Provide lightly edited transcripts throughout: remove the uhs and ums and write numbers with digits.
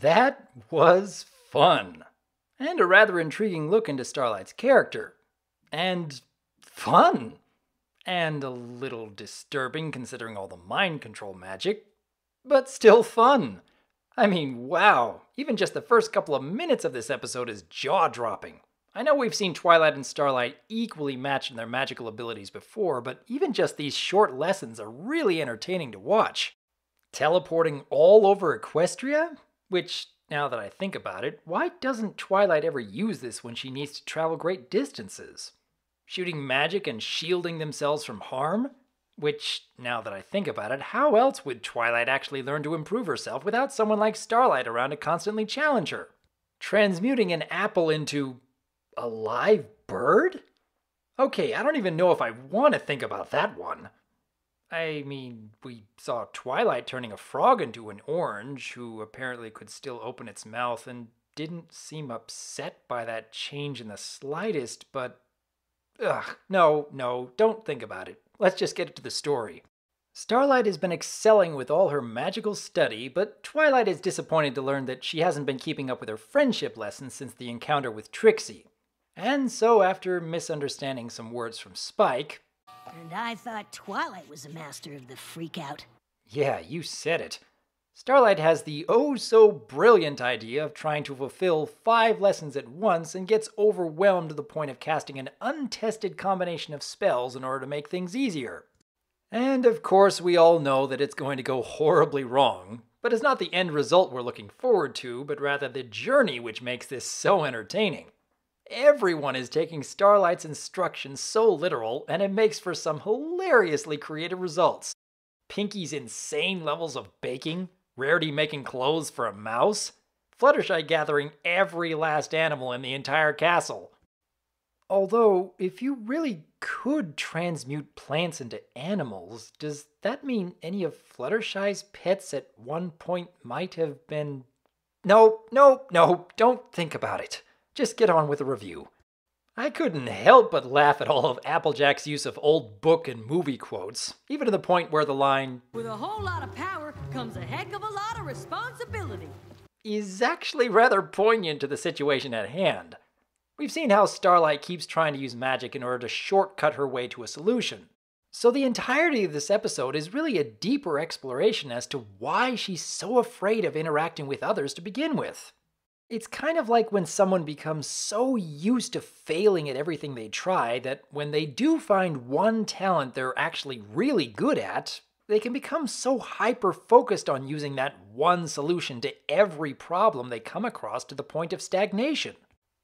That was fun. And a rather intriguing look into Starlight's character. And fun. And a little disturbing considering all the mind control magic. But still fun. I mean, wow. Even just the first couple of minutes of this episode is jaw-dropping. I know we've seen Twilight and Starlight equally matched in their magical abilities before, but even just these short lessons are really entertaining to watch. Teleporting all over Equestria? Which, now that I think about it, why doesn't Twilight ever use this when she needs to travel great distances? Shooting magic and shielding themselves from harm? Which, now that I think about it, how else would Twilight actually learn to improve herself without someone like Starlight around to constantly challenge her? Transmuting an apple into a live bird? Okay, I don't even know if I want to think about that one. I mean, we saw Twilight turning a frog into an orange, who apparently could still open its mouth and didn't seem upset by that change in the slightest, but... Ugh, no, don't think about it. Let's just get to the story. Starlight has been excelling with all her magical study, but Twilight is disappointed to learn that she hasn't been keeping up with her friendship lessons since the encounter with Trixie. And so after misunderstanding some words from Spike... And I thought Twilight was a master of the freak-out. Yeah, you said it. Starlight has the oh-so-brilliant idea of trying to fulfill 5 lessons at once and gets overwhelmed to the point of casting an untested combination of spells in order to make things easier. And of course we all know that it's going to go horribly wrong, but it's not the end result we're looking forward to, but rather the journey which makes this so entertaining. Everyone is taking Starlight's instructions so literal, and it makes for some hilariously creative results. Pinky's insane levels of baking, Rarity making clothes for a mouse, Fluttershy gathering every last animal in the entire castle. Although, if you really could transmute plants into animals, does that mean any of Fluttershy's pets at one point might have been... No, don't think about it. Just get on with the review. I couldn't help but laugh at all of Applejack's use of old book and movie quotes, even to the point where the line, "With a whole lot of power comes a heck of a lot of responsibility," is actually rather poignant to the situation at hand. We've seen how Starlight keeps trying to use magic in order to shortcut her way to a solution. So the entirety of this episode is really a deeper exploration as to why she's so afraid of interacting with others to begin with. It's kind of like when someone becomes so used to failing at everything they try that when they do find one talent they're actually really good at, they can become so hyper-focused on using that one solution to every problem they come across to the point of stagnation.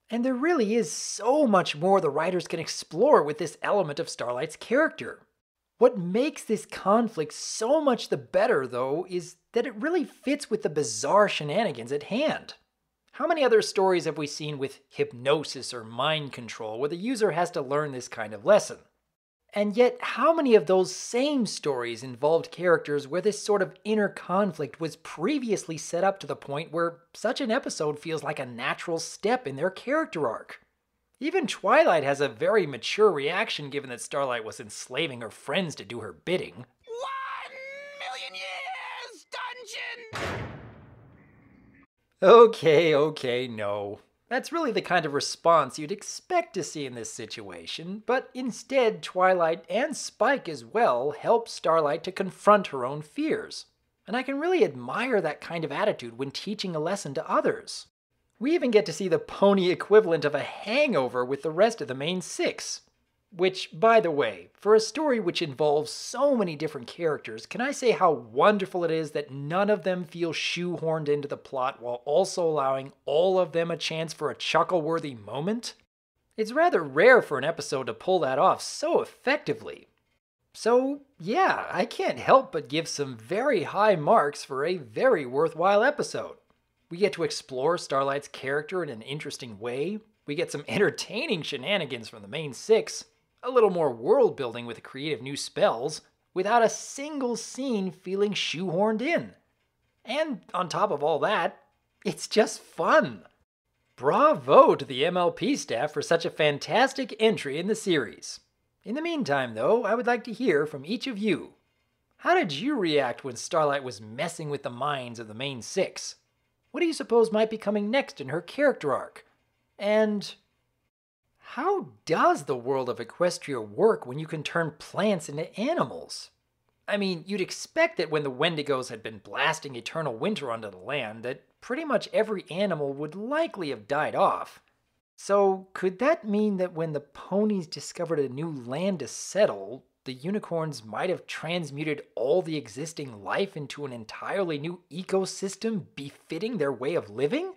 And there really is so much more the writers can explore with this element of Starlight's character. What makes this conflict so much the better, though, is that it really fits with the bizarre shenanigans at hand. How many other stories have we seen with hypnosis or mind control where the user has to learn this kind of lesson? And yet, how many of those same stories involved characters where this sort of inner conflict was previously set up to the point where such an episode feels like a natural step in their character arc? Even Twilight has a very mature reaction given that Starlight was enslaving her friends to do her bidding. 1,000,000 years dungeon! Okay, no. That's really the kind of response you'd expect to see in this situation, but instead Twilight and Spike as well help Starlight to confront her own fears. And I can really admire that kind of attitude when teaching a lesson to others. We even get to see the pony equivalent of a hangover with the rest of the main 6. Which, by the way, for a story which involves so many different characters, can I say how wonderful it is that none of them feel shoehorned into the plot while also allowing all of them a chance for a chuckle-worthy moment? It's rather rare for an episode to pull that off so effectively. So, yeah, I can't help but give some very high marks for a very worthwhile episode. We get to explore Starlight's character in an interesting way, we get some entertaining shenanigans from the main 6, a little more world building with creative new spells, without a single scene feeling shoehorned in. And on top of all that, it's just fun. Bravo to the MLP staff for such a fantastic entry in the series. In the meantime, though, I would like to hear from each of you. How did you react when Starlight was messing with the minds of the main 6? What do you suppose might be coming next in her character arc? And how does the world of Equestria work when you can turn plants into animals? I mean, you'd expect that when the Wendigos had been blasting eternal winter onto the land, that pretty much every animal would likely have died off. So could that mean that when the ponies discovered a new land to settle, the unicorns might have transmuted all the existing life into an entirely new ecosystem befitting their way of living?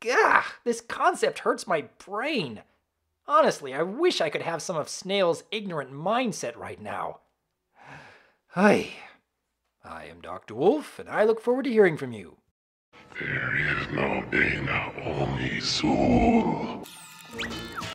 Gah, this concept hurts my brain. Honestly, I wish I could have some of Snail's ignorant mindset right now. Hi, I am Dr. Wolf, and I look forward to hearing from you. There is no pain, only soul.